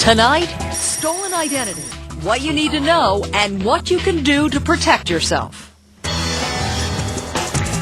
Tonight, stolen identity, what you need to know, and what you can do to protect yourself.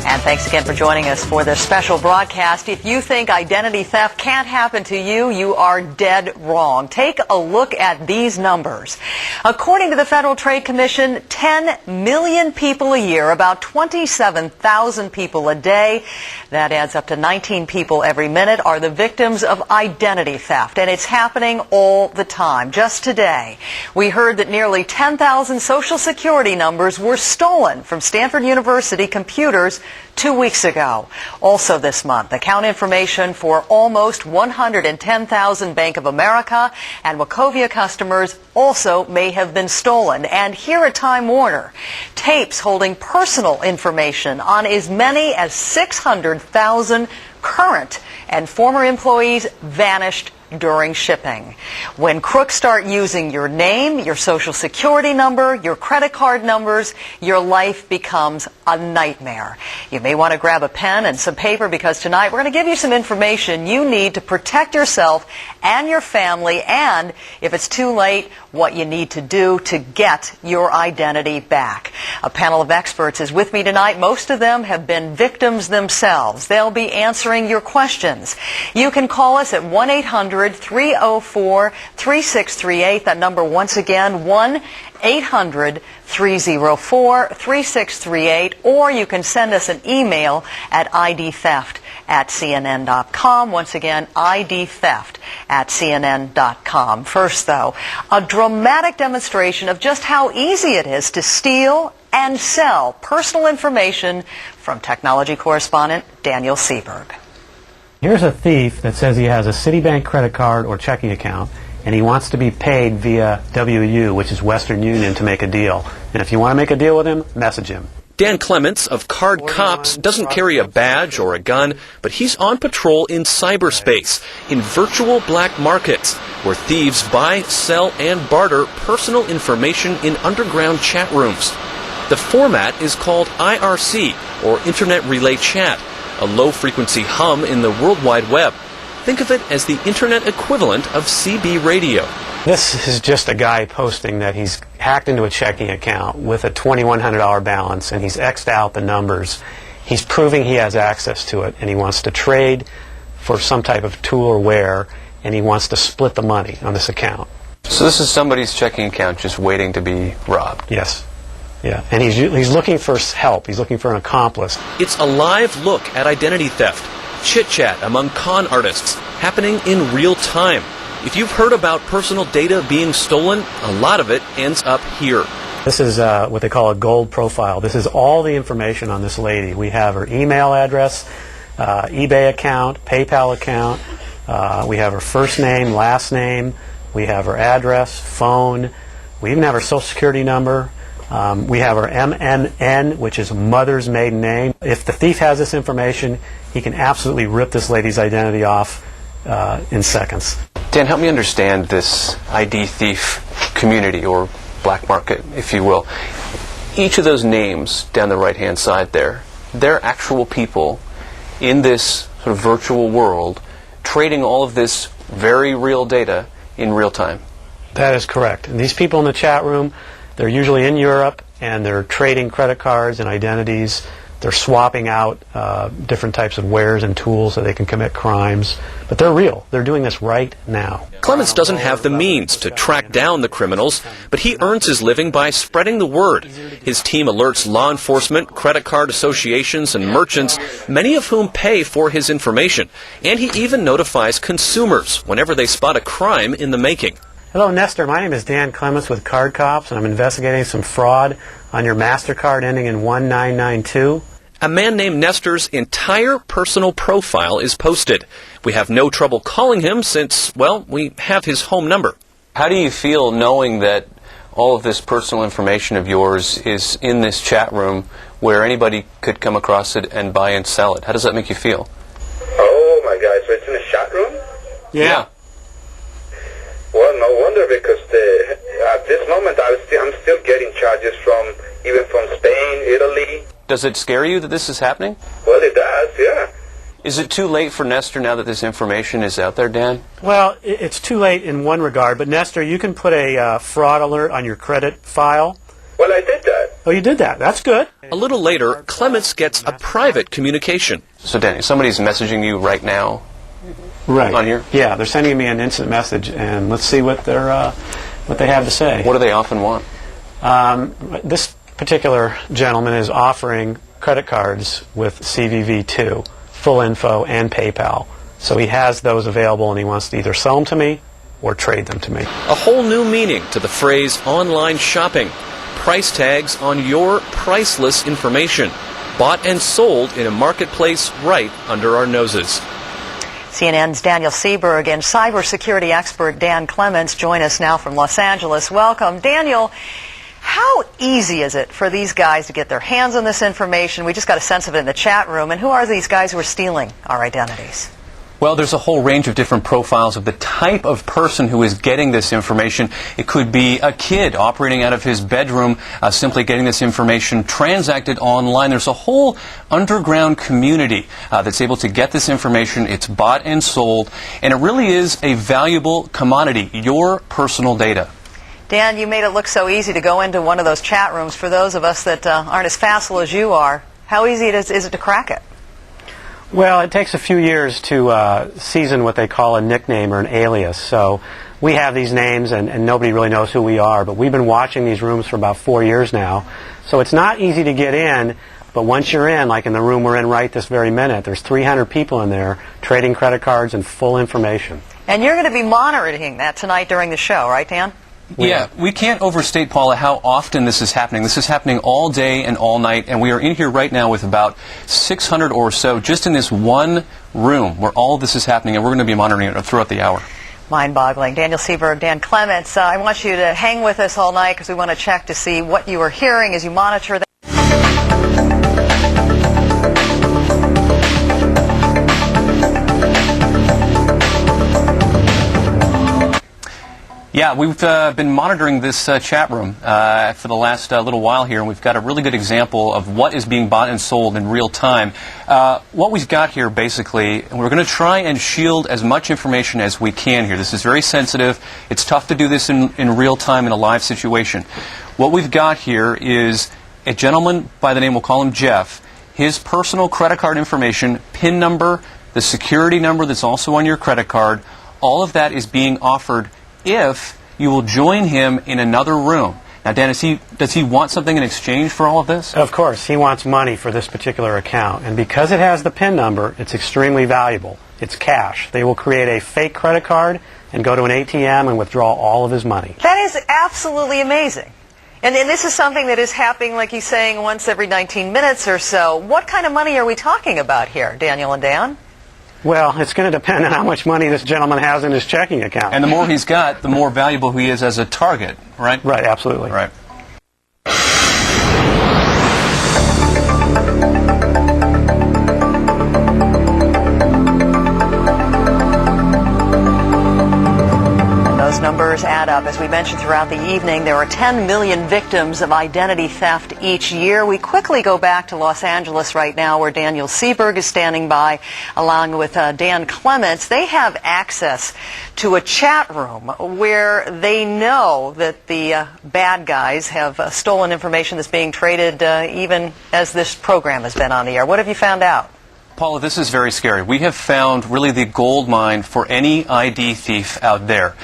And thanks again for joining us for this special broadcast. If you think identity theft can't happen to you, you are dead wrong. Take a look at these numbers. According to the Federal Trade Commission, 10 million people a year, about 27,000 people a day, that adds up to 19 people every minute, are the victims of identity theft. And it's happening all the time. Just today, we heard that nearly 10,000 Social Security numbers were stolen from Stanford University computers 2 weeks ago. Also this month, account information for almost 110,000 Bank of America and Wachovia customers also may have been stolen. And here at Time Warner, tapes holding personal information on as many as 600,000 current and former employees vanished during shipping. When crooks start using your name, your Social Security number, your credit card numbers, your life becomes a nightmare. You may want to grab a pen and some paper because tonight we're going to give you some information you need to protect yourself and your family, and if it's too late, what you need to do to get your identity back. A panel of experts is with me tonight. Most of them have been victims themselves. They'll be answering your questions. You can call us at 1-800-304-3638. That number once again, 1-800-304-3638. Or you can send us an email at idtheft@cnn.com. Once again, idtheft@cnn.com. First, though, a dramatic demonstration of just how easy it is to steal and sell personal information from technology correspondent Daniel Seberg. Here's a thief that says he has a Citibank credit card or checking account, and he wants to be paid via WU, which is Western Union, to make a deal. And if you want to make a deal with him, message him. Dan Clements of Card Cops doesn't carry a badge or a gun, but he's on patrol in cyberspace, in virtual black markets, where thieves buy, sell, and barter personal information in underground chat rooms. The format is called IRC, or Internet Relay Chat, a low-frequency hum in the World Wide Web. Think of it as the Internet equivalent of CB radio. This is just a guy posting that he's hacked into a checking account with a $2,100 balance, and he's X'd out the numbers. He's proving he has access to it, and he wants to trade for some type of tool or ware, and he wants to split the money on this account. So this is somebody's checking account just waiting to be robbed? Yes. Yeah, and he's looking for help. He's looking for an accomplice. It's a live look at identity theft, chit-chat among con artists, happening in real time. If you've heard about personal data being stolen, a lot of it ends up here. This is what they call a gold profile. This is all the information on this lady. We have her email address, eBay account, PayPal account. We have her first name, last name. We have her address, phone. We even have her Social Security number. We have her MNN, which is mother's maiden name. If the thief has this information, he can absolutely rip this lady's identity off in seconds. Dan, help me understand this ID thief community, or black market, if you will. Each of those names down the right-hand side there, they're actual people in this sort of virtual world trading all of this very real data in real time. That is correct. And these people in the chat room, they're usually in Europe, and they're trading credit cards and identities. They're swapping out different types of wares and tools so they can commit crimes. But they're real. They're doing this right now. Clements doesn't have the means to track down the criminals, but he earns his living by spreading the word. His team alerts law enforcement, credit card associations, and merchants, many of whom pay for his information. And he even notifies consumers whenever they spot a crime in the making. Hello, Nestor. My name is Dan Clements with Card Cops, and I'm investigating some fraud on your MasterCard ending in 1992. A man named Nestor's entire personal profile is posted. We have no trouble calling him since, well, we have his home number. How do you feel knowing that all of this personal information of yours is in this chat room where anybody could come across it and buy and sell it? How does that make you feel? Oh my God, so it's in a chat room? Yeah. Well, no wonder, because at this moment I'm still getting charges even from Spain, Italy. Does it scare you that this is happening? Well, it does, yeah. Is it too late for Nestor now that this information is out there, Dan? Well, it's too late in one regard, but Nestor, you can put a fraud alert on your credit file. Well, I did that. Oh, you did that. That's good. A little later, Clements gets a private communication. So, Danny, somebody's messaging you right now Right. on here? Yeah, they're sending me an instant message, and let's see what they have to say. What do they often want? This particular gentleman is offering credit cards with CVV2, full info, and PayPal. So he has those available, and he wants to either sell them to me or trade them to me. A whole new meaning to the phrase online shopping. Price tags on your priceless information. Bought and sold in a marketplace right under our noses. CNN's Daniel Seberg and cybersecurity expert Dan Clements join us now from Los Angeles. Welcome. Daniel, how easy is it for these guys to get their hands on this information? We just got a sense of it in the chat room. And who are these guys who are stealing our identities? Well, there's a whole range of different profiles of the type of person who is getting this information. It could be a kid operating out of his bedroom, simply getting this information transacted online. There's a whole underground community that's able to get this information. It's bought and sold, and it really is a valuable commodity, your personal data. Dan, you made it look so easy to go into one of those chat rooms. For those of us that aren't as facile as you are, how easy is it to crack it? Well, it takes a few years to season what they call a nickname or an alias. So we have these names, and nobody really knows who we are. But we've been watching these rooms for about 4 years now. So it's not easy to get in, but once you're in, like in the room we're in right this very minute, there's 300 people in there trading credit cards and full information. And you're going to be monitoring that tonight during the show, right, Dan? Yeah, we can't overstate, Paula, how often this is happening. This is happening all day and all night, and we are in here right now with about 600 or so just in this one room where all of this is happening, and we're going to be monitoring it throughout the hour. Mind-boggling. Daniel Seberg, Dan Clements, I want you to hang with us all night because we want to check to see what you are hearing as you monitor that. Yeah, we've been monitoring this chat room for the last little while here, and we've got a really good example of what is being bought and sold in real time. What we've got here, basically, and we're going to try and shield as much information as we can here. This is very sensitive. It's tough to do this in real time in a live situation. What we've got here is a gentleman by the name, we'll call him Jeff, his personal credit card information, PIN number, the security number that's also on your credit card, all of that is being offered if you will join him in another room. Now, Dan, does he want something in exchange for all of this? Of course, he wants money for this particular account. And because it has the PIN number, it's extremely valuable. It's cash. They will create a fake credit card and go to an ATM and withdraw all of his money. That is absolutely amazing. And this is something that is happening, like he's saying, once every 19 minutes or so. What kind of money are we talking about here, Daniel and Dan? Well, it's going to depend on how much money this gentleman has in his checking account. And the more he's got, the more valuable he is as a target, right? Right, absolutely. Right. Those numbers add up. As we mentioned throughout the evening, there are 10 million victims of identity theft each year. We quickly go back to Los Angeles right now, where Daniel Seberg is standing by, along with Dan Clements. They have access to a chat room where they know that the bad guys have stolen information that's being traded even as this program has been on the air. What have you found out? Paula, this is very scary. We have found really the gold mine for any ID thief out there.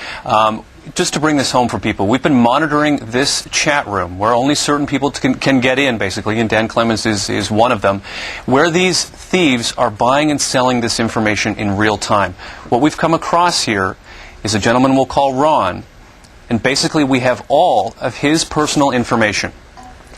Just to bring this home for people, we've been monitoring this chat room where only certain people can get in, basically, and Dan Clements is one of them, where these thieves are buying and selling this information in real time. What we've come across here is a gentleman we'll call Ron, and basically we have all of his personal information.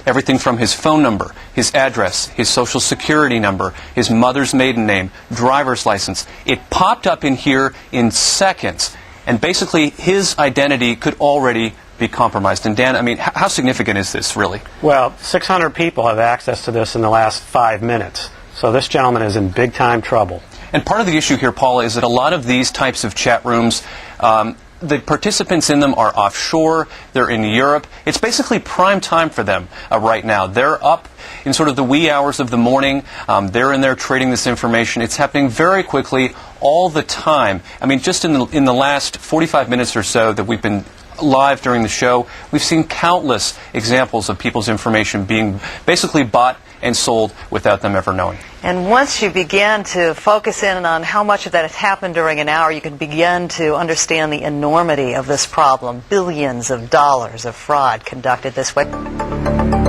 Everything from his phone number, his address, his social security number, his mother's maiden name, driver's license. It popped up in here in seconds. And basically, his identity could already be compromised. And Dan, I mean, how significant is this, really? Well, 600 people have access to this in the last 5 minutes. So this gentleman is in big-time trouble. And part of the issue here, Paula, is that a lot of these types of chat rooms, the participants in them are offshore. They're in Europe. It's basically prime time for them right now. They're up in sort of the wee hours of the morning. They're in there trading this information. It's happening very quickly all the time. I mean, just in the last 45 minutes or so that we've been live during the show, we've seen countless examples of people's information being basically bought and sold without them ever knowing. And once you begin to focus in on how much of that has happened during an hour, you can begin to understand the enormity of this problem. Billions of dollars of fraud conducted this way.